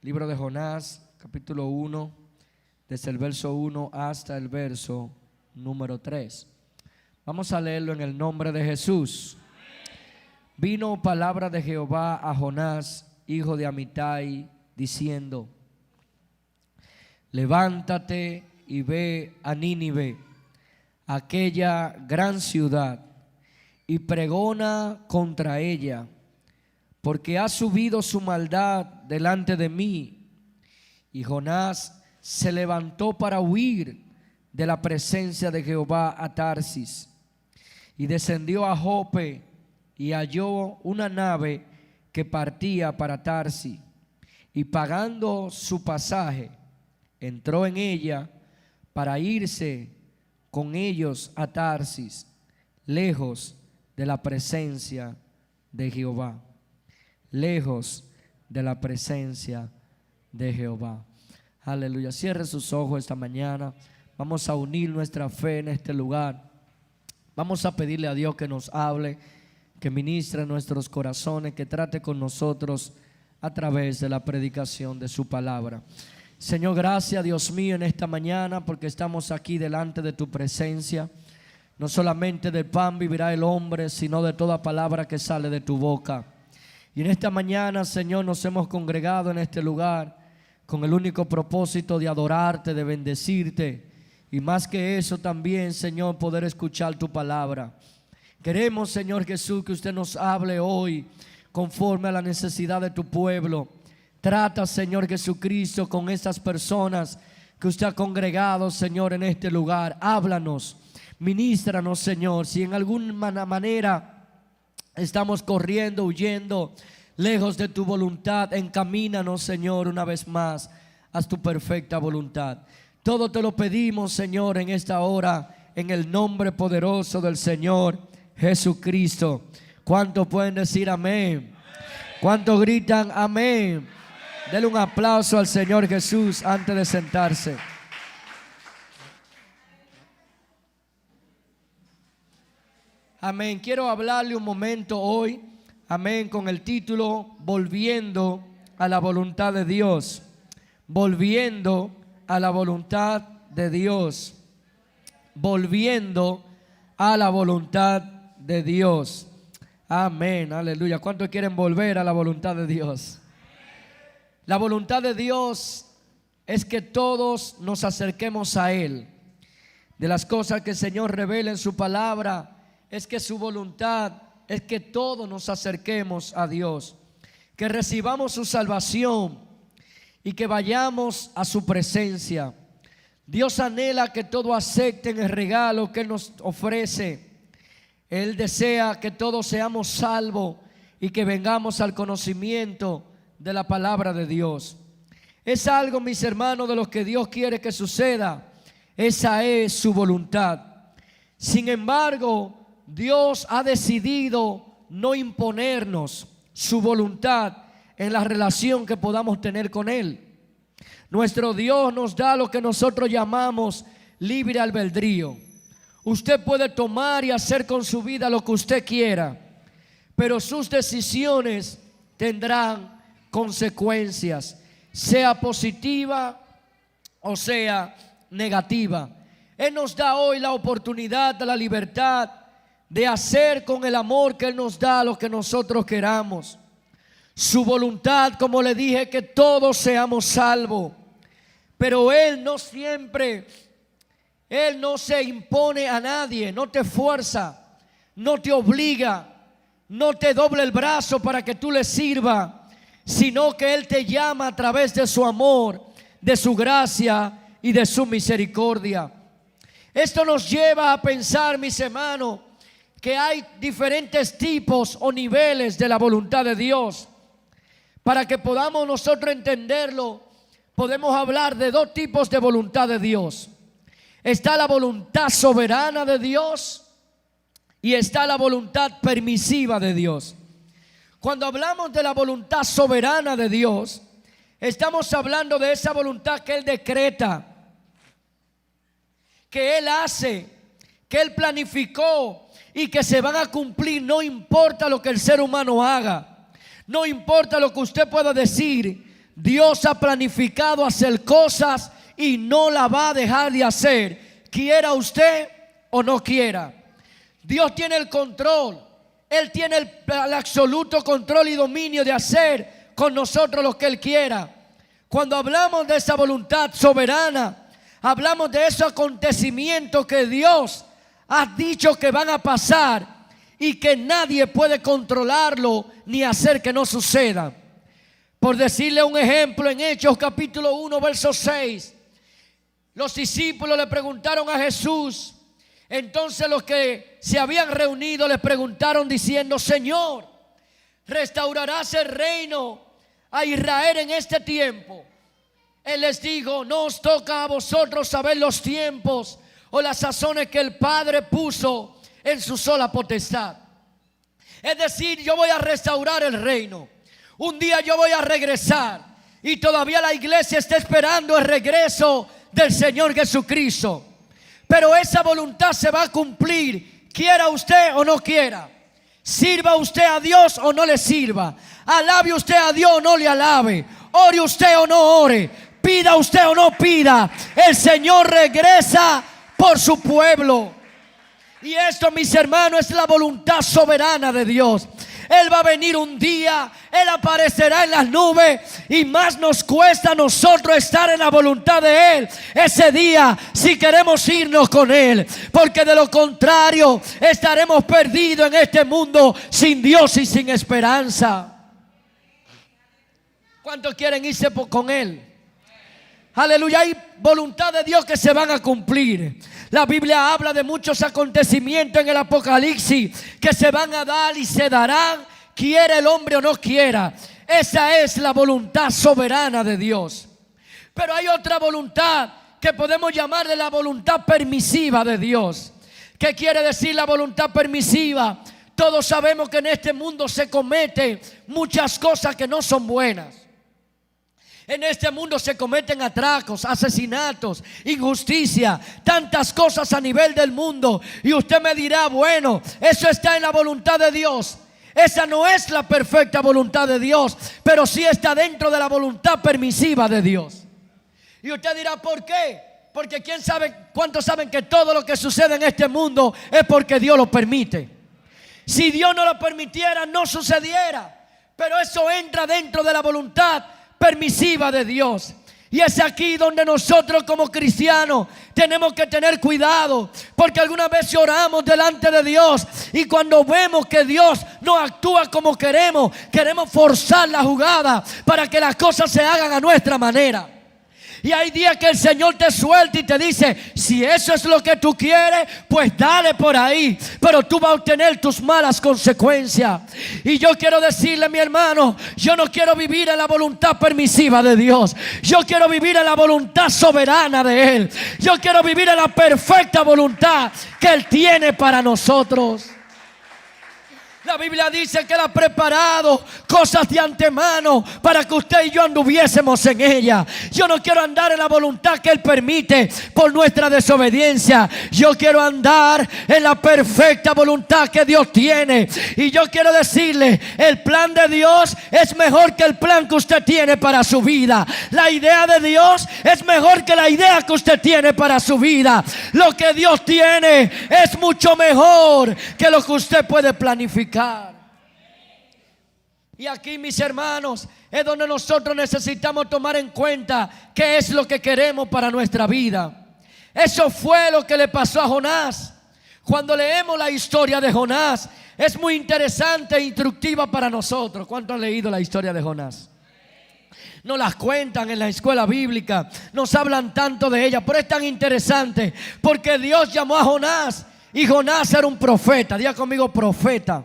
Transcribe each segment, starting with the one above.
Libro de Jonás, capítulo 1, desde el verso 1 hasta el verso número 3. Vamos a leerlo en el nombre de Jesús. Vino palabra de Jehová a Jonás, hijo de Amitai, diciendo: levántate y ve a Nínive, aquella gran ciudad, y pregona contra ella, porque ha subido su maldad delante de mí. Y Jonás se levantó para huir de la presencia de Jehová a Tarsis, y descendió a Jope, y halló una nave que partía para Tarsis, y pagando su pasaje, entró en ella para irse con ellos a Tarsis, lejos de la presencia de Jehová. Lejos de la presencia de Jehová. Aleluya. Cierre sus ojos esta mañana. Vamos a unir nuestra fe en este lugar. Vamos a pedirle a Dios que nos hable, que ministre en nuestros corazones, que trate con nosotros a través de la predicación de su palabra. Señor, gracias, Dios mío, en esta mañana, porque estamos aquí delante de tu presencia. No solamente del pan vivirá el hombre, sino de toda palabra que sale de tu boca. Y en esta mañana, Señor, nos hemos congregado en este lugar con el único propósito de adorarte, de bendecirte, y más que eso también, Señor, poder escuchar tu palabra. Queremos, Señor Jesús, que usted nos hable hoy conforme a la necesidad de tu pueblo. Trata, Señor Jesucristo, con estas personas que usted ha congregado, Señor, en este lugar. Háblanos, ministranos, Señor. Si en alguna manera estamos corriendo, huyendo, lejos de tu voluntad, encamínanos, Señor, una vez más a tu perfecta voluntad. Todo te lo pedimos, Señor, en esta hora, en el nombre poderoso del Señor Jesucristo. ¿Cuántos pueden decir amén? ¿Cuántos gritan amén? Denle un aplauso al Señor Jesús antes de sentarse. Amén. Quiero hablarle un momento hoy, amén, con el título Volviendo a la voluntad de Dios. Volviendo a la voluntad de Dios. Volviendo a la voluntad de Dios. Amén, aleluya. ¿Cuántos quieren volver a la voluntad de Dios? La voluntad de Dios es que todos nos acerquemos a Él. De las cosas que el Señor revela en su palabra, es que su voluntad es que todos nos acerquemos a Dios, que recibamos su salvación y que vayamos a su presencia. Dios anhela que todos acepten el regalo que Él nos ofrece. Él desea que todos seamos salvos y que vengamos al conocimiento de la palabra de Dios. Es algo, mis hermanos, de lo que Dios quiere que suceda. Esa es su voluntad. Sin embargo, Dios ha decidido no imponernos su voluntad en la relación que podamos tener con Él. Nuestro Dios nos da lo que nosotros llamamos libre albedrío. Usted puede tomar y hacer con su vida lo que usted quiera, pero sus decisiones tendrán consecuencias, sea positiva o sea negativa. Él nos da hoy la oportunidad de la libertad de hacer con el amor que Él nos da lo que nosotros queramos. Su voluntad, como le dije, que todos seamos salvos. Pero Él no siempre, Él no se impone a nadie, no te fuerza, no te obliga, no te doble el brazo para que tú le sirvas, sino que Él te llama a través de su amor, de su gracia y de su misericordia. Esto nos lleva a pensar, mis hermanos, que hay diferentes tipos o niveles de la voluntad de Dios. Para que podamos nosotros entenderlo, podemos hablar de dos tipos de voluntad de Dios. Está la voluntad soberana de Dios y está la voluntad permisiva de Dios. Cuando hablamos de la voluntad soberana de Dios, estamos hablando de esa voluntad que Él decreta, que Él hace, que Él planificó y que se van a cumplir, no importa lo que el ser humano haga, no importa lo que usted pueda decir, Dios ha planificado hacer cosas y no la va a dejar de hacer, quiera usted o no quiera. Dios tiene el control. Él tiene el absoluto control y dominio de hacer con nosotros lo que Él quiera. Cuando hablamos de esa voluntad soberana, hablamos de esos acontecimientos que Dios ha dicho que van a pasar y que nadie puede controlarlo ni hacer que no suceda. Por decirle un ejemplo, en Hechos capítulo 1 verso 6, los discípulos le preguntaron a Jesús. Entonces los que se habían reunido le preguntaron diciendo: Señor, ¿restaurarás el reino a Israel en este tiempo? Él les dijo: no os toca a vosotros saber los tiempos o las sazones que el Padre puso en su sola potestad. Es decir, yo voy a restaurar el reino. Un día yo voy a regresar y todavía la iglesia está esperando el regreso del Señor Jesucristo. Pero esa voluntad se va a cumplir, quiera usted o no quiera. Sirva usted a Dios o no le sirva. Alabe usted a Dios o no le alabe. Ore usted o no ore. Pida usted o no pida. El Señor regresa por su pueblo. Y esto, mis hermanos, es la voluntad soberana de Dios. Él va a venir un día, Él aparecerá en las nubes y más nos cuesta a nosotros estar en la voluntad de Él ese día si queremos irnos con Él, porque de lo contrario estaremos perdidos en este mundo sin Dios y sin esperanza. ¿Cuántos quieren irse con Él? Aleluya, hay voluntad de Dios que se van a cumplir. La Biblia habla de muchos acontecimientos en el Apocalipsis que se van a dar y se darán, quiera el hombre o no quiera. Esa es la voluntad soberana de Dios. Pero hay otra voluntad que podemos llamarle la voluntad permisiva de Dios. ¿Qué quiere decir la voluntad permisiva? Todos sabemos que en este mundo se cometen muchas cosas que no son buenas. En este mundo se cometen atracos, asesinatos, injusticia, tantas cosas a nivel del mundo. Y usted me dirá: bueno, eso está en la voluntad de Dios. Esa no es la perfecta voluntad de Dios, pero sí está dentro de la voluntad permisiva de Dios. Y usted dirá: ¿por qué? Porque quién sabe, cuántos saben que todo lo que sucede en este mundo es porque Dios lo permite. Si Dios no lo permitiera, no sucediera. Pero eso entra dentro de la voluntad permisiva de Dios. Y es aquí donde nosotros como cristianos tenemos que tener cuidado, porque algunas veces oramos delante de Dios y cuando vemos que Dios no actúa como queremos forzar la jugada para que las cosas se hagan a nuestra manera. Y hay días que el Señor te suelta y te dice: si eso es lo que tú quieres, pues dale por ahí, pero tú vas a obtener tus malas consecuencias. Y yo quiero decirle, mi hermano, yo no quiero vivir en la voluntad permisiva de Dios. Yo quiero vivir en la voluntad soberana de Él. Yo quiero vivir en la perfecta voluntad que Él tiene para nosotros. La Biblia dice que Él ha preparado cosas de antemano para que usted y yo anduviésemos en ella. Yo no quiero andar en la voluntad que Él permite por nuestra desobediencia. Yo quiero andar en la perfecta voluntad que Dios tiene. Y yo quiero decirle, el plan de Dios es mejor que el plan que usted tiene para su vida. La idea de Dios es mejor que la idea que usted tiene para su vida. Lo que Dios tiene es mucho mejor que lo que usted puede planificar. Y aquí, mis hermanos, es donde nosotros necesitamos tomar en cuenta qué es lo que queremos para nuestra vida. Eso fue lo que le pasó a Jonás. Cuando leemos la historia de Jonás, es muy interesante e instructiva para nosotros. ¿Cuántos han leído la historia de Jonás? Nos las cuentan en la escuela bíblica, nos hablan tanto de ella, pero es tan interesante porque Dios llamó a Jonás y Jonás era un profeta. Diga conmigo: profeta.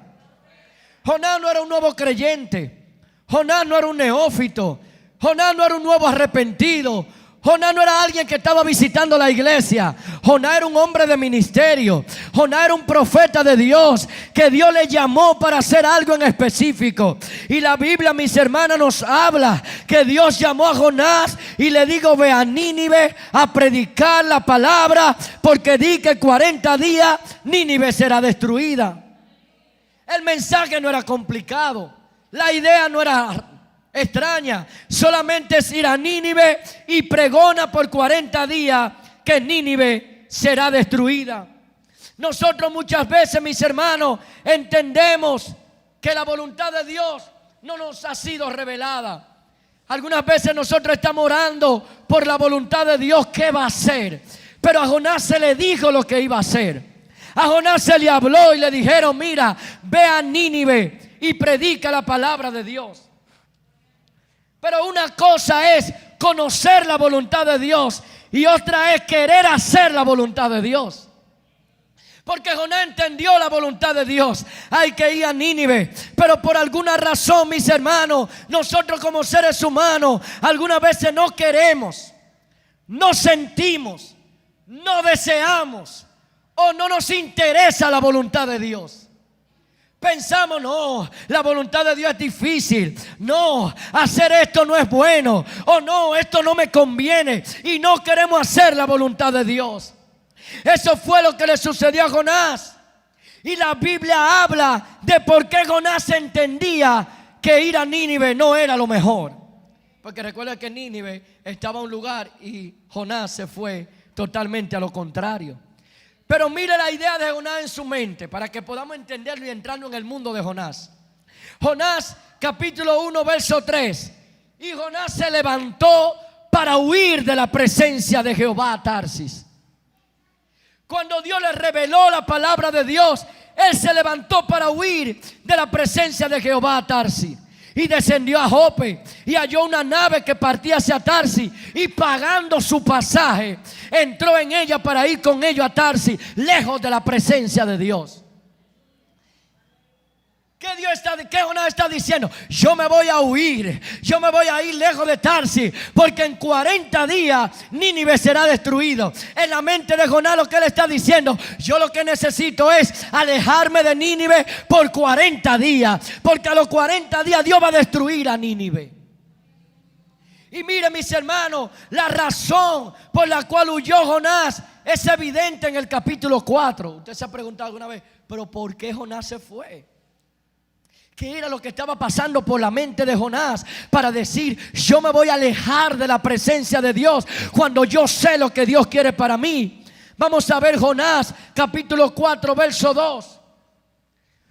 Jonás no era un nuevo creyente. Jonás no era un neófito. Jonás no era un nuevo arrepentido. Jonás no era alguien que estaba visitando la iglesia. Jonás era un hombre de ministerio. Jonás era un profeta de Dios, que Dios le llamó para hacer algo en específico. Y la Biblia, mis hermanas, nos habla que Dios llamó a Jonás y le dijo: ve a Nínive a predicar la palabra, porque di que 40 días Nínive será destruida. El mensaje no era complicado. La idea no era extraña. Solamente es ir a Nínive y pregona por 40 días que Nínive será destruida. Nosotros muchas veces, mis hermanos, entendemos que la voluntad de Dios no nos ha sido revelada. Algunas veces nosotros estamos orando por la voluntad de Dios, ¿qué va a hacer? Pero a Jonás se le dijo lo que iba a hacer. A Jonás se le habló y le dijeron, mira, ve a Nínive y predica la palabra de Dios. Pero una cosa es conocer la voluntad de Dios y otra es querer hacer la voluntad de Dios. Porque Jonás entendió la voluntad de Dios. Hay que ir a Nínive. Pero por alguna razón, mis hermanos, nosotros como seres humanos, algunas veces no queremos, no sentimos, no deseamos o no nos interesa la voluntad de Dios. Pensamos, no, la voluntad de Dios es difícil. No, hacer esto no es bueno. O no, esto no me conviene. Y no queremos hacer la voluntad de Dios. Eso fue lo que le sucedió a Jonás. Y la Biblia habla de por qué Jonás entendía que ir a Nínive no era lo mejor. Porque recuerda que Nínive estaba en un lugar y Jonás se fue totalmente a lo contrario. Pero mire la idea de Jonás en su mente para que podamos entenderlo y entrarnos en el mundo de Jonás. Jonás capítulo 1 verso 3. Y Jonás se levantó para huir de la presencia de Jehová a Tarsis. Cuando Dios le reveló la palabra de Dios, él se levantó para huir de la presencia de Jehová a Tarsis. Y descendió a Jope y halló una nave que partía hacia Tarsis. Y pagando su pasaje, entró en ella para ir con ellos a Tarsis, lejos de la presencia de Dios. ¿Qué Jonás está diciendo? Yo me voy a huir, yo me voy a ir lejos de Tarsis, porque en 40 días Nínive será destruido. En la mente de Jonás lo que él está diciendo, yo lo que necesito es alejarme de Nínive por 40 días, porque a los 40 días Dios va a destruir a Nínive. Y mire, mis hermanos, la razón por la cual huyó Jonás es evidente en el capítulo 4. Usted se ha preguntado alguna vez, pero ¿por qué Jonás se fue? ¿Qué era lo que estaba pasando por la mente de Jonás para decir, yo me voy a alejar de la presencia de Dios cuando yo sé lo que Dios quiere para mí? Vamos a ver Jonás capítulo 4 verso 2.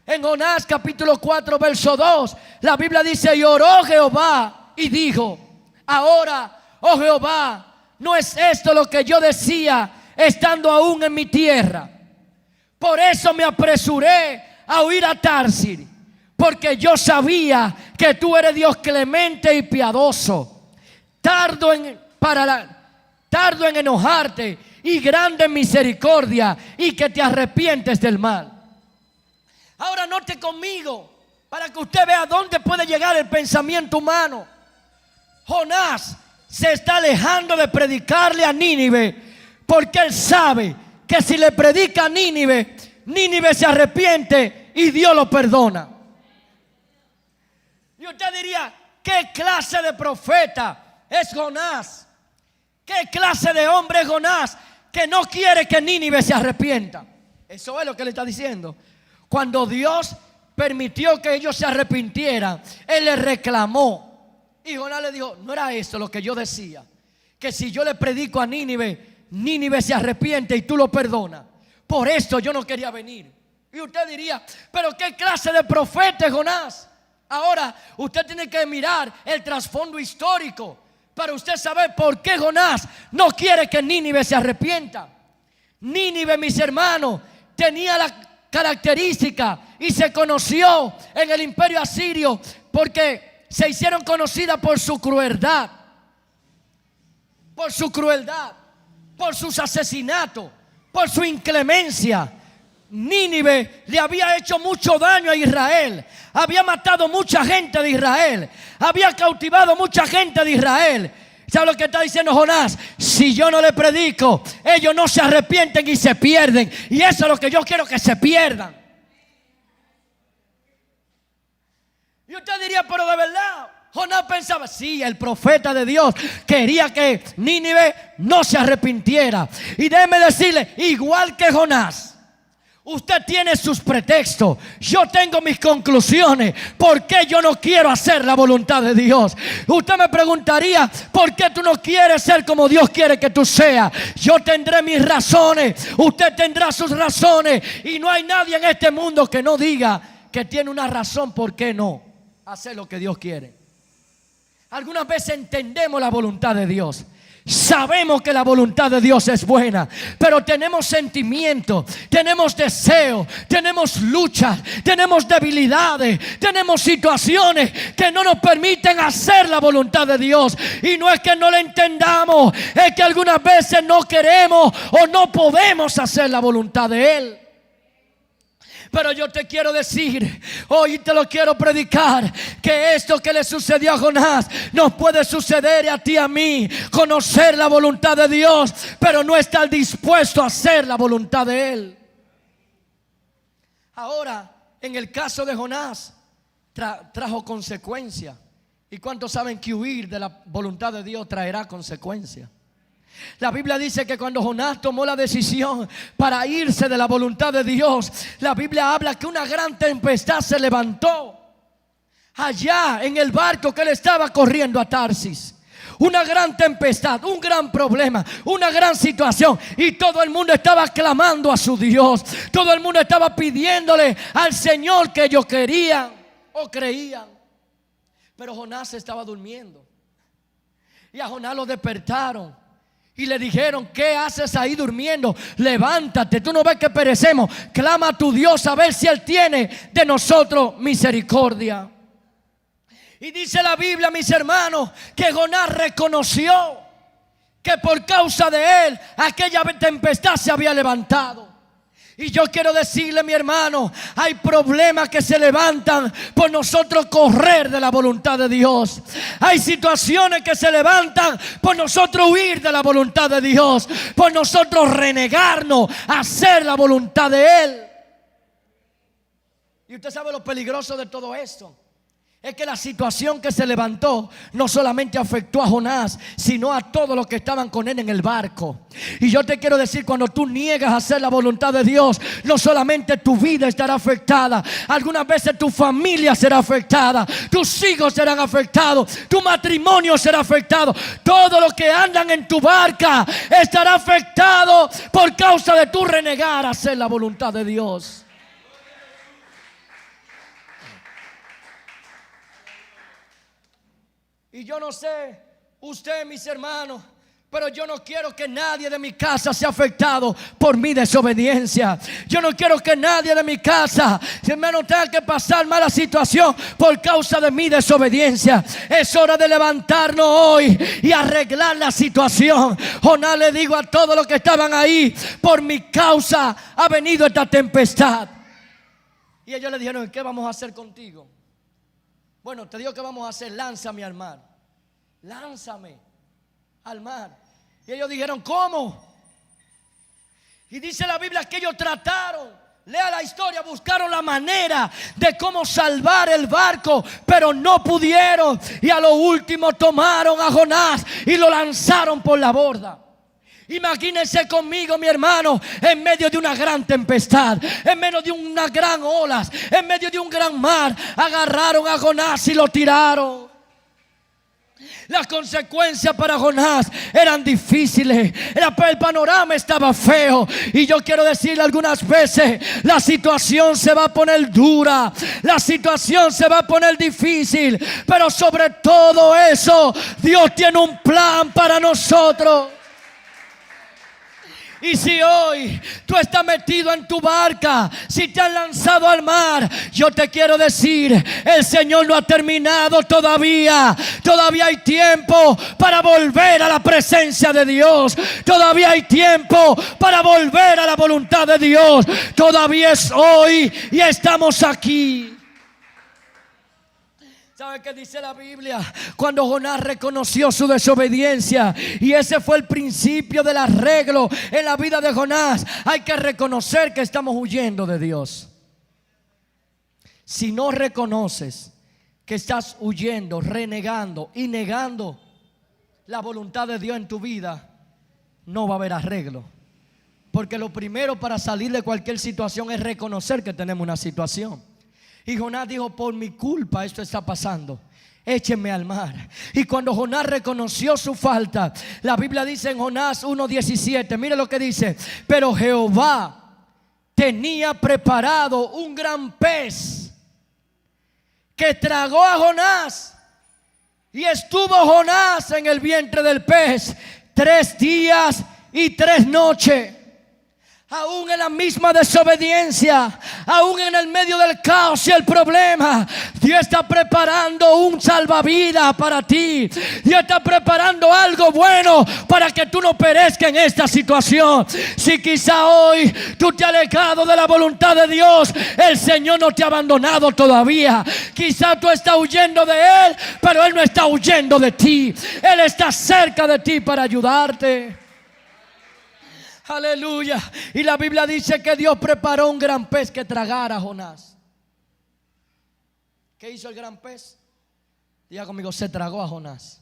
En Jonás capítulo 4 verso 2 la Biblia dice, y oró Jehová y dijo, ahora, oh Jehová, ¿no es esto lo que yo decía estando aún en mi tierra? Por eso me apresuré a huir a Tarsis, porque yo sabía que tú eres Dios clemente y piadoso, tardo en enojarte y grande en misericordia, y que te arrepientes del mal. Ahora note conmigo para que usted vea dónde puede llegar el pensamiento humano. Jonás se está alejando de predicarle a Nínive porque él sabe que si le predica a Nínive, Nínive se arrepiente y Dios lo perdona. Y usted diría, ¿qué clase de profeta es Jonás? ¿Qué clase de hombre es Jonás que no quiere que Nínive se arrepienta? Eso es lo que le está diciendo. Cuando Dios permitió que ellos se arrepintieran, él les reclamó. Y Jonás le dijo, no era eso lo que yo decía, que si yo le predico a Nínive, Nínive se arrepiente y tú lo perdonas. Por esto yo no quería venir. Y usted diría, pero ¿qué clase de profeta es Jonás? Ahora usted tiene que mirar el trasfondo histórico para usted saber por qué Jonás no quiere que Nínive se arrepienta. Nínive, mis hermanos, tenía la característica y se conoció en el imperio asirio porque se hicieron conocidas por su crueldad, por sus asesinatos, por su inclemencia. Nínive le había hecho mucho daño a Israel, había matado mucha gente de Israel, había cautivado mucha gente de Israel. ¿Sabe lo que está diciendo Jonás? Si yo no le predico, ellos no se arrepienten y se pierden, y eso es lo que yo quiero, que se pierdan. Y usted diría, pero de verdad, Jonás pensaba, sí, el profeta de Dios quería que Nínive no se arrepintiera. Y déjeme decirle, igual que Jonás, Usted tiene sus pretextos. Yo tengo mis conclusiones. ¿Por qué yo no quiero hacer la voluntad de Dios? Usted me preguntaría, ¿por qué tú no quieres ser como Dios quiere que tú seas? Yo tendré mis razones. Usted tendrá sus razones. Y no hay nadie en este mundo que no diga que tiene una razón por qué no hacer lo que Dios quiere. Algunas veces entendemos la voluntad de Dios. Sabemos que la voluntad de Dios es buena, pero tenemos sentimientos, tenemos deseos, tenemos luchas, tenemos debilidades, tenemos situaciones que no nos permiten hacer la voluntad de Dios. Y no es que no la entendamos, es que algunas veces no queremos o no podemos hacer la voluntad de Él. Pero yo te quiero decir, hoy te lo quiero predicar, que esto que le sucedió a Jonás nos puede suceder a ti y a mí. Conocer la voluntad de Dios, pero no estar dispuesto a hacer la voluntad de Él. Ahora, en el caso de Jonás, trajo consecuencias. ¿Y cuántos saben que huir de la voluntad de Dios traerá consecuencias? La Biblia dice que cuando Jonás tomó la decisión para irse de la voluntad de Dios, la Biblia habla que una gran tempestad se levantó allá en el barco que él estaba corriendo a Tarsis. Una gran tempestad, un gran problema, una gran situación. Y todo el mundo estaba clamando a su Dios. Todo el mundo estaba pidiéndole al Señor que ellos querían o creían. Pero Jonás estaba durmiendo. Y a Jonás lo despertaron. Y le dijeron: ¿qué haces ahí durmiendo? Levántate, tú no ves que perecemos. Clama a tu Dios a ver si Él tiene de nosotros misericordia. Y dice la Biblia, mis hermanos, que Jonás reconoció que por causa de él aquella tempestad se había levantado. Y yo quiero decirle, mi hermano, hay problemas que se levantan por nosotros correr de la voluntad de Dios. Hay situaciones que se levantan por nosotros huir de la voluntad de Dios, por nosotros renegarnos a hacer la voluntad de Él. Y usted sabe lo peligroso de todo esto. Es que la situación que se levantó no solamente afectó a Jonás, sino a todos los que estaban con él en el barco. Y yo te quiero decir, cuando tú niegas a hacer la voluntad de Dios, no solamente tu vida estará afectada, algunas veces tu familia será afectada, tus hijos serán afectados, tu matrimonio será afectado. Todo lo que andan en tu barca estará afectado por causa de tu renegar a hacer la voluntad de Dios. Y yo no sé usted, mis hermanos, pero yo no quiero que nadie de mi casa sea afectado por mi desobediencia. Yo no quiero que nadie de mi casa, hermano, tenga que pasar mala situación por causa de mi desobediencia. Es hora de levantarnos hoy y arreglar la situación. Jonás le digo a todos los que estaban ahí: por mi causa ha venido esta tempestad. Y ellos le dijeron: ¿qué vamos a hacer contigo? Bueno, te digo que vamos a hacer: lánzame al mar. Lánzame al mar. Y ellos dijeron: ¿cómo? Y dice la Biblia que ellos trataron, lea la historia, buscaron la manera de cómo salvar el barco, pero no pudieron. Y a lo último tomaron a Jonás y lo lanzaron por la borda. Imagínense conmigo, mi hermano, en medio de una gran tempestad, en medio de unas gran olas, en medio de un gran mar, agarraron a Jonás y lo tiraron. Las consecuencias para Jonás eran difíciles. El panorama estaba feo. Y yo quiero decirle, algunas veces la situación se va a poner dura, la situación se va a poner difícil, pero sobre todo eso, Dios tiene un plan para nosotros. Y si hoy tú estás metido en tu barca, si te han lanzado al mar, yo te quiero decir, el Señor no ha terminado todavía. Todavía hay tiempo para volver a la presencia de Dios. Todavía hay tiempo para volver a la voluntad de Dios. Todavía es hoy y estamos aquí. ¿Sabe qué dice la Biblia? Cuando Jonás reconoció su desobediencia, y ese fue el principio del arreglo en la vida de Jonás. Hay que reconocer que estamos huyendo de Dios. Si no reconoces que estás huyendo, renegando y negando la voluntad de Dios en tu vida, no va a haber arreglo. Porque lo primero para salir de cualquier situación es reconocer que tenemos una situación. Y Jonás dijo: por mi culpa esto está pasando, échenme al mar. Y cuando Jonás reconoció su falta, la Biblia dice en Jonás 1:17, mire lo que dice: pero Jehová tenía preparado un gran pez que tragó a Jonás. Y estuvo Jonás en el vientre del pez 3 días y 3 noches. Aún en la misma desobediencia, aún en el medio del caos y el problema, Dios está preparando un salvavidas para ti. Dios está preparando algo bueno para que tú no perezcas en esta situación. Si quizá hoy tú te has alejado de la voluntad de Dios, el Señor no te ha abandonado todavía. Quizá tú estás huyendo de Él, pero Él no está huyendo de ti. Él está cerca de ti para ayudarte. Aleluya. Y la Biblia dice que Dios preparó un gran pez que tragara a Jonás. ¿Qué hizo el gran pez? Diga conmigo: se tragó a Jonás.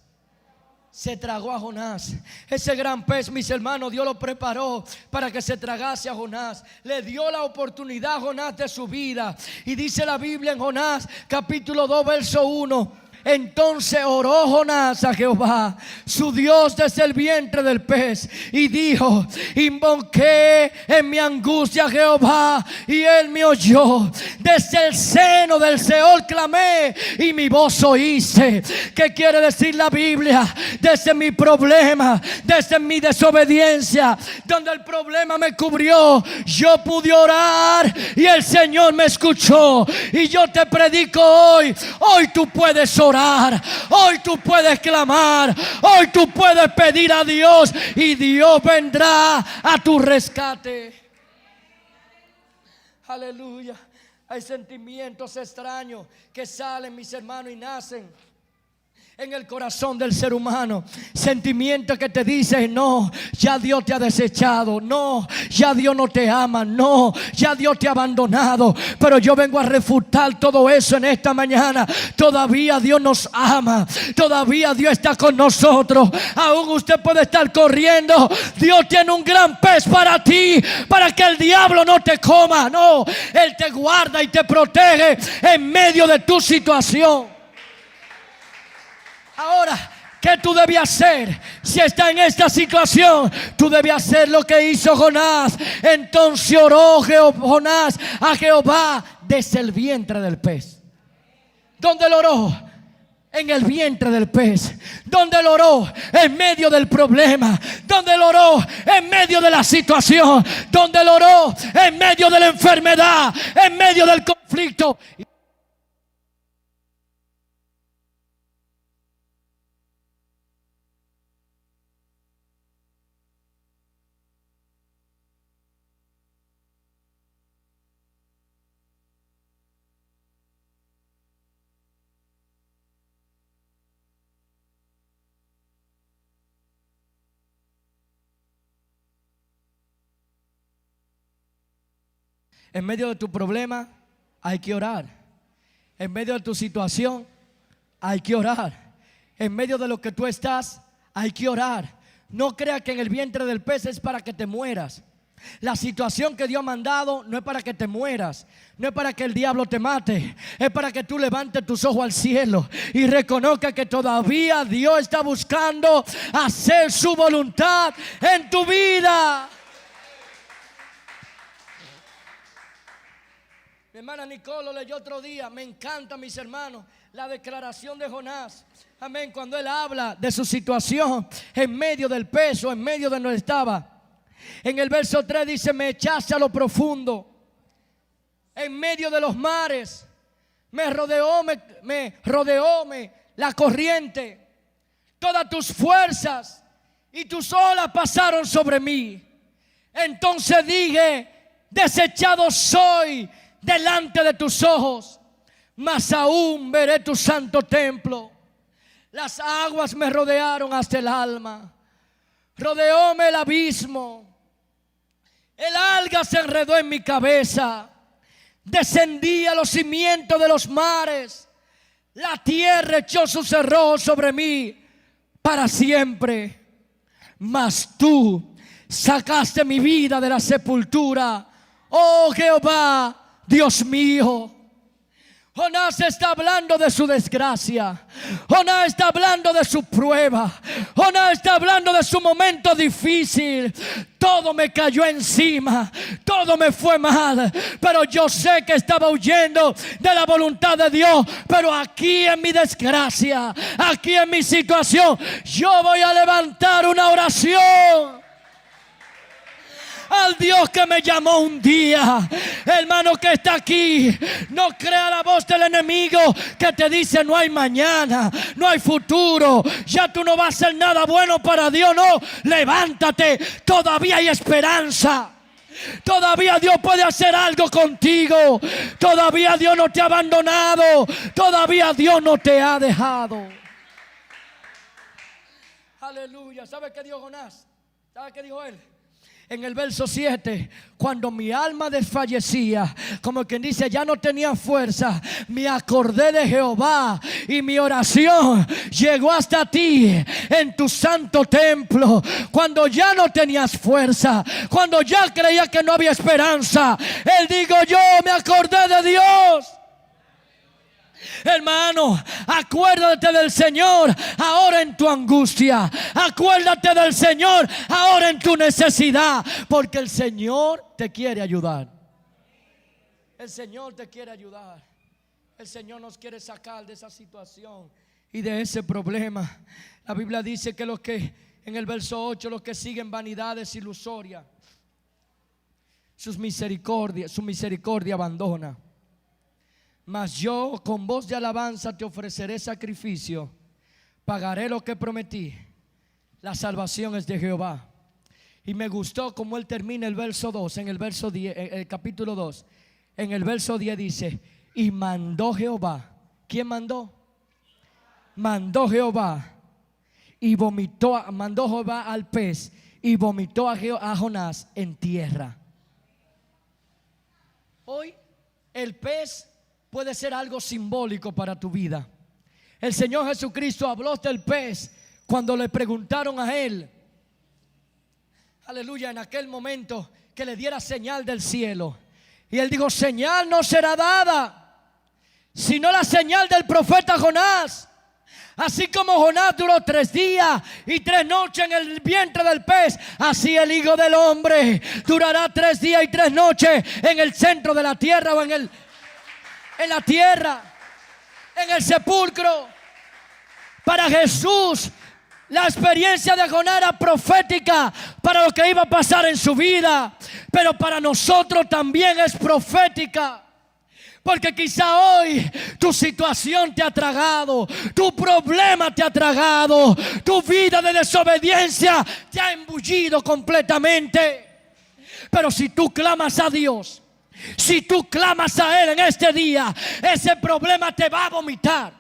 Se tragó a Jonás. Ese gran pez, mis hermanos, Dios lo preparó para que se tragase a Jonás. Le dio la oportunidad a Jonás de su vida. Y dice la Biblia en Jonás capítulo 2 verso 1: entonces oró Jonás a Jehová, su Dios, desde el vientre del pez, y dijo: invoqué en mi angustia a Jehová, y Él me oyó. Desde el seno del Seol clamé, y mi voz oíste. ¿Qué quiere decir la Biblia? Desde mi problema, desde mi desobediencia, donde el problema me cubrió, yo pude orar y el Señor me escuchó. Y yo te predico hoy: hoy tú puedes orar. Hoy tú puedes clamar, hoy tú puedes pedir a Dios, y Dios vendrá a tu rescate. Aleluya. Hay sentimientos extraños que salen, mis hermanos, y nacen en el corazón del ser humano. Sentimientos que te dicen: no, ya Dios te ha desechado. No, ya Dios no te ama. No, ya Dios te ha abandonado. Pero yo vengo a refutar todo eso en esta mañana. Todavía Dios nos ama. Todavía Dios está con nosotros. Aún usted puede estar corriendo. Dios tiene un gran pez para ti, para que el diablo no te coma. No, Él te guarda y te protege en medio de tu situación. Ahora, ¿qué tú debes hacer? Si está en esta situación, tú debes hacer lo que hizo Jonás. Entonces oró Jonás a Jehová desde el vientre del pez. ¿Dónde lo oró? En el vientre del pez. ¿Dónde lo oró? En medio del problema. ¿Dónde lo oró? En medio de la situación. ¿Dónde lo oró? En medio de la enfermedad, en medio del conflicto. En medio de tu problema hay que orar. En medio de tu situación hay que orar. En medio de lo que tú estás hay que orar. No creas que en el vientre del pez es para que te mueras. La situación que Dios ha mandado no es para que te mueras, no es para que el diablo te mate. Es para que tú levantes tus ojos al cielo y reconozcas que todavía Dios está buscando hacer su voluntad en tu vida. Mi hermana Nicole lo leyó otro día. Me encanta, mis hermanos, la declaración de Jonás. Amén. Cuando él habla de su situación en medio del peso, en medio de donde estaba. En el verso 3 dice: me echaste a lo profundo, en medio de los mares. Me rodeó la corriente. Todas tus fuerzas y tus olas pasaron sobre mí. Entonces dije: desechado soy delante de tus ojos, mas aún veré tu santo templo. Las aguas me rodearon hasta el alma, rodeóme el abismo, el alga se enredó en mi cabeza, descendí a los cimientos de los mares, la tierra echó su cerrojo sobre mí para siempre. Mas tú sacaste mi vida de la sepultura. Oh Jehová, Dios mío. Jonás está hablando de su desgracia. Jonás está hablando de su prueba. Jonás está hablando de su momento difícil. Todo me cayó encima, todo me fue mal, pero yo sé que estaba huyendo de la voluntad de Dios. Pero aquí en mi desgracia, aquí en mi situación, yo voy a levantar una oración al Dios que me llamó un día. Hermano que está aquí, no crea la voz del enemigo que te dice no hay mañana, no hay futuro, ya tú no vas a hacer nada bueno para Dios. No, levántate, todavía hay esperanza. Todavía Dios puede hacer algo contigo. Todavía Dios no te ha abandonado. Todavía Dios no te ha dejado. Aleluya. ¿Sabe qué dijo Jonás? ¿Sabe qué dijo él? En el verso 7, cuando mi alma desfallecía, como quien dice ya no tenía fuerza, me acordé de Jehová y mi oración llegó hasta ti en tu santo templo. Cuando ya no tenías fuerza, cuando ya creía que no había esperanza, él dijo yo me acordé de Dios. Hermano, acuérdate del Señor ahora en tu angustia. Acuérdate del Señor ahora en tu necesidad, porque el Señor te quiere ayudar. El Señor te quiere ayudar. El Señor nos quiere sacar de esa situación y de ese problema. La Biblia dice que los que, en el verso 8, los que siguen vanidades ilusorias, su misericordia abandona. Mas yo con voz de alabanza te ofreceré sacrificio, pagaré lo que prometí. La salvación es de Jehová. Y me gustó como él termina el verso 2, en el verso 10, el capítulo 2. En el verso 10 dice, y mandó Jehová. ¿Quién mandó? Mandó Jehová. Y mandó Jehová al pez y vomitó a Jonás en tierra. Hoy el pez puede ser algo simbólico para tu vida. El Señor Jesucristo habló del pez cuando le preguntaron a él, aleluya, en aquel momento, que le diera señal del cielo. Y él dijo, señal no será dada, sino la señal del profeta Jonás. Así como Jonás duró 3 días y 3 noches en el vientre del pez, así el Hijo del Hombre durará 3 días y 3 noches en el centro de la tierra, o en la tierra, en el sepulcro. Para Jesús la experiencia de Jonás era profética para lo que iba a pasar en su vida, pero para nosotros también es profética. Porque quizá hoy tu situación te ha tragado, tu problema te ha tragado, tu vida de desobediencia te ha embullido completamente. Pero si tú clamas a Dios, si tú clamas a Él en este día, ese problema te va a vomitar,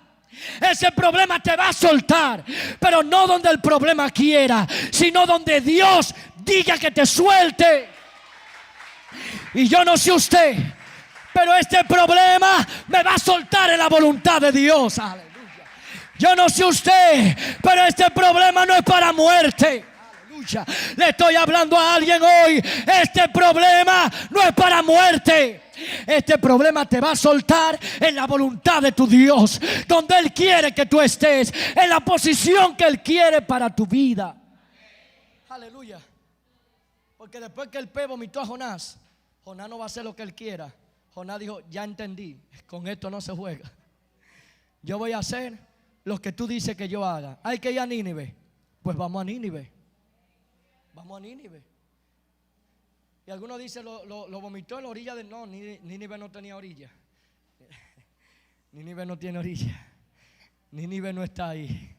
ese problema te va a soltar. Pero no donde el problema quiera, sino donde Dios diga que te suelte. Y yo no sé usted, pero este problema me va a soltar en la voluntad de Dios. Aleluya. Yo no sé usted, pero este problema no es para muerte. Aleluya. Le estoy hablando a alguien hoy. Este problema no es para muerte. Este problema te va a soltar en la voluntad de tu Dios, donde Él quiere que tú estés, en la posición que Él quiere para tu vida. Aleluya. Porque después que el pez vomitó a Jonás, Jonás no va a hacer lo que él quiera. Jonás dijo, ya entendí, con esto no se juega. Yo voy a hacer lo que tú dices que yo haga. Hay que ir a Nínive. Pues vamos a Nínive. Vamos a Nínive. Y algunos dicen, lo vomitó en la orilla de... No, Nínive no tenía orilla. Nínive no tiene orilla. Nínive no está ahí.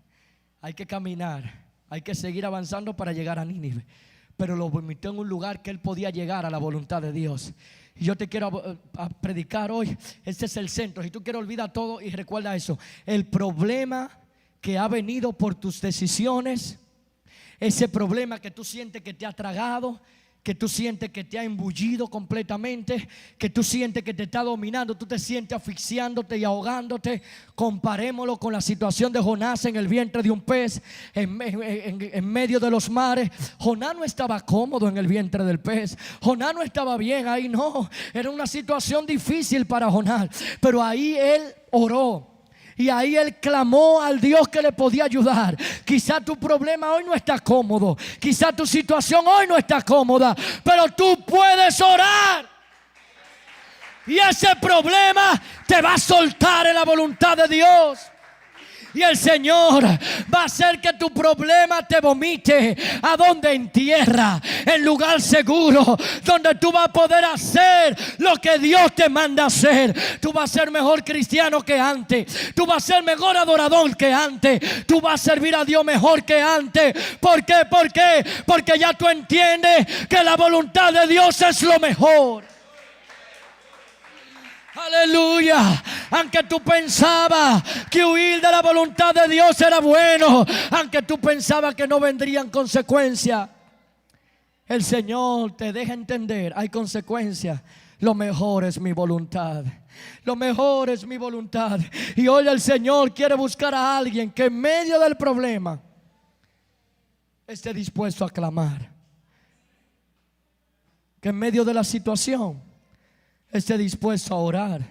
Hay que caminar. Hay que seguir avanzando para llegar a Nínive. Pero lo vomitó en un lugar que él podía llegar a la voluntad de Dios. Y yo te quiero a predicar hoy. Este es el centro. Si tú quieres, olvida todo y recuerda eso. El problema que ha venido por tus decisiones, ese problema que tú sientes que te ha tragado, que tú sientes que te ha embullido completamente, que tú sientes que te está dominando, tú te sientes asfixiándote y ahogándote. Comparémoslo con la situación de Jonás en el vientre de un pez, en medio de los mares. Jonás no estaba cómodo en el vientre del pez, Jonás no estaba bien ahí, no, era una situación difícil para Jonás, pero ahí él oró. Y ahí él clamó al Dios que le podía ayudar. Quizá tu problema hoy no está cómodo, quizá tu situación hoy no está cómoda, pero tú puedes orar y ese problema te va a soltar en la voluntad de Dios. Y el Señor va a hacer que tu problema te vomite a donde, en tierra, en lugar seguro, donde tú vas a poder hacer lo que Dios te manda hacer. Tú vas a ser mejor cristiano que antes, tú vas a ser mejor adorador que antes, tú vas a servir a Dios mejor que antes. ¿Por qué? ¿Por qué? Porque ya tú entiendes que la voluntad de Dios es lo mejor. Aleluya. Aunque tú pensabas que huir de la voluntad de Dios era bueno, aunque tú pensabas que no vendrían consecuencias, el Señor te deja entender, hay consecuencias. Lo mejor es mi voluntad, lo mejor es mi voluntad. Y hoy el Señor quiere buscar a alguien que en medio del problema esté dispuesto a clamar, que en medio de la situación esté dispuesto a orar,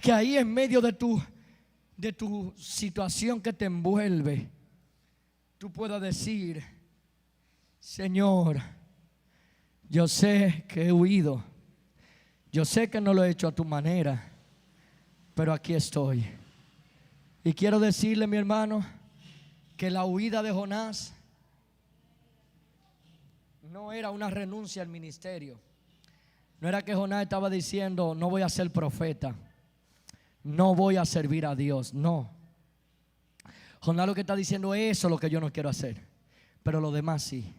que ahí en medio de tu situación que te envuelve, tú puedas decir: Señor, yo sé que he huido, yo sé que no lo he hecho a tu manera, pero aquí estoy. Y quiero decirle, mi hermano, que la huida de Jonás no era una renuncia al ministerio. No era que Jonás estaba diciendo: no voy a ser profeta, no voy a servir a Dios. No, Jonás lo que está diciendo: eso es lo que yo no quiero hacer, pero lo demás sí.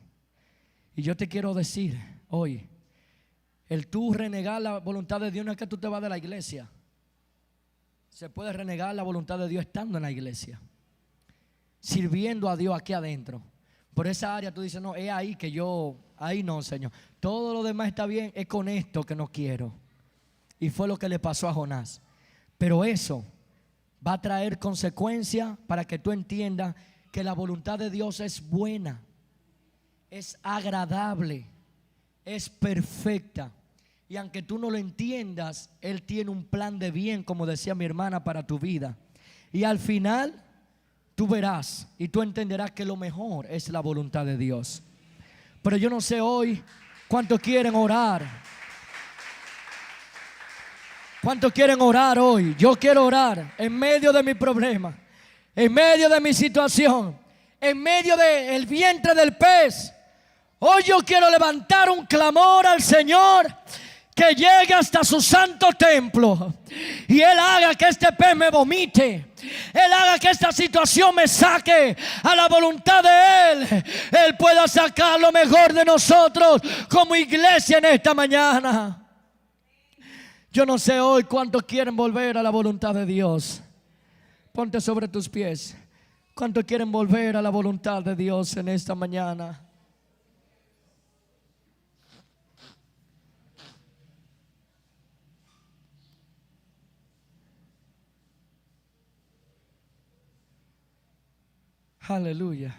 Y yo te quiero decir hoy, el tú renegar la voluntad de Dios no es que tú te vas de la iglesia. Se puede renegar la voluntad de Dios estando en la iglesia, sirviendo a Dios aquí adentro. Por esa área tú dices: no, es ahí que yo, ahí no, Señor. Todo lo demás está bien, es con esto que no quiero. Y fue lo que le pasó a Jonás. Pero eso va a traer consecuencias para que tú entiendas que la voluntad de Dios es buena, es agradable, es perfecta. Y aunque tú no lo entiendas, Él tiene un plan de bien, como decía mi hermana, para tu vida. Y al final tú verás y tú entenderás que lo mejor es la voluntad de Dios. Pero yo no sé hoy cuántos quieren orar. ¿Cuántos quieren orar hoy? Yo quiero orar en medio de mi problema, en medio de mi situación, en medio del vientre del pez. Hoy yo quiero levantar un clamor al Señor, que llegue hasta su santo templo y Él haga que este pez me vomite. Él haga que esta situación me saque a la voluntad de Él. Él pueda sacar lo mejor de nosotros como iglesia en esta mañana. Yo no sé hoy cuántos quieren volver a la voluntad de Dios. Ponte sobre tus pies. ¿Cuántos quieren volver a la voluntad de Dios en esta mañana? Aleluya.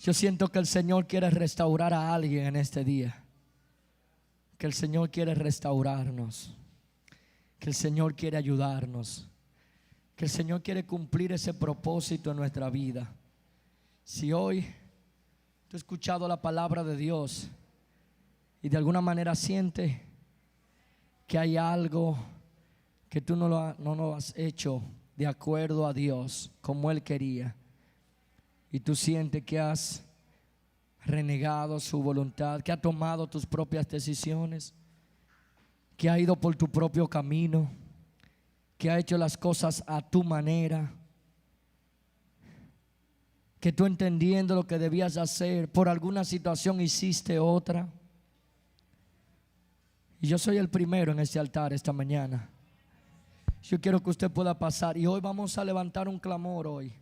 Yo siento que el Señor quiere restaurar a alguien en este día. Que el Señor quiere restaurarnos. Que el Señor quiere ayudarnos. Que el Señor quiere cumplir ese propósito en nuestra vida. Si hoy tú has escuchado la palabra de Dios y de alguna manera sientes que hay algo que tú no lo has hecho de acuerdo a Dios como Él quería, y tú sientes que has renegado su voluntad, que has tomado tus propias decisiones, que has ido por tu propio camino, que has hecho las cosas a tu manera, que tú, entendiendo lo que debías hacer, por alguna situación hiciste otra. Y yo soy el primero en este altar esta mañana. Yo quiero que usted pueda pasar. Y hoy vamos a levantar un clamor hoy.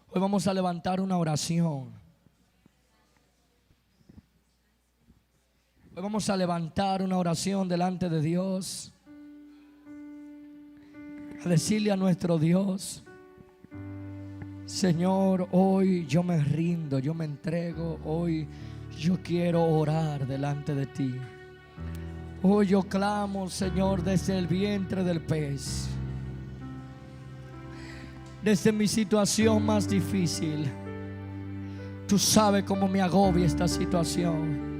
Hoy vamos a levantar una oración. vamos a levantar una oración delante de Dios, a decirle a nuestro Dios: Señor, hoy yo me rindo, yo me entrego, hoy yo quiero orar delante de ti. Hoy yo clamo, Señor, desde el vientre del pez, desde mi situación más difícil. Tú sabes cómo me agobia esta situación.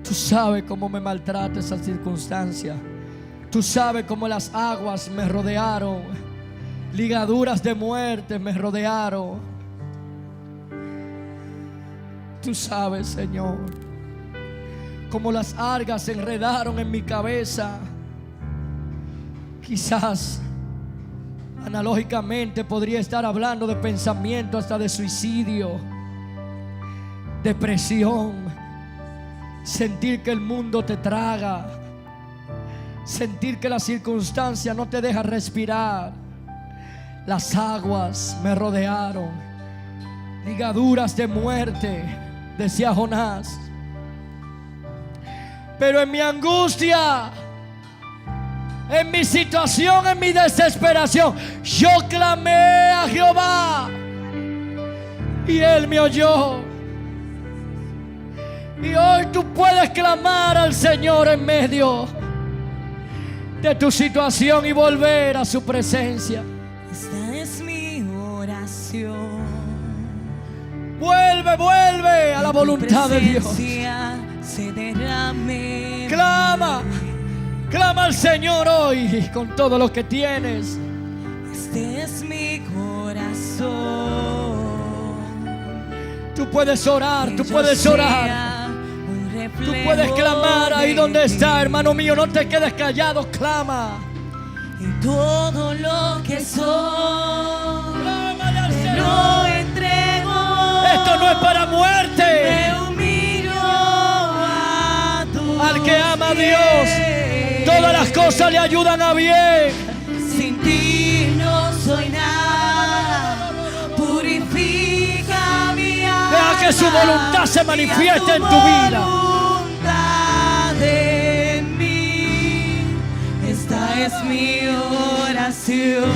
Tú sabes cómo me maltrata esa circunstancia. Tú sabes cómo las aguas me rodearon, ligaduras de muerte me rodearon. Tú sabes, Señor, cómo las algas se enredaron en mi cabeza. Quizás analógicamente podría estar hablando de pensamiento hasta de suicidio, depresión, sentir que el mundo te traga, sentir que la circunstancia no te deja respirar. Las aguas me rodearon, ligaduras de muerte, decía Jonás. Pero en mi angustia, en mi situación, en mi desesperación, yo clamé a Jehová y Él me oyó. Y hoy tú puedes clamar al Señor en medio de tu situación y volver a su presencia. Esta es mi oración. Vuelve a la voluntad de Dios. Se derrame. Clama al Señor hoy con todo lo que tienes. Este es mi corazón. Tú puedes orar, tú puedes orar. Tú puedes clamar ahí donde está, hermano mío. No te quedes callado, clama. Y todo lo que soy, Clámale al te Señor. lo entrego. Esto no es para muerte. Me humillo a tu Al que ama a pies. Dios, todas las cosas le ayudan a bien. Sin ti no soy nada. Purifica mi alma. Deja que su voluntad se manifieste en tu vida. En mí, esta es mi oración.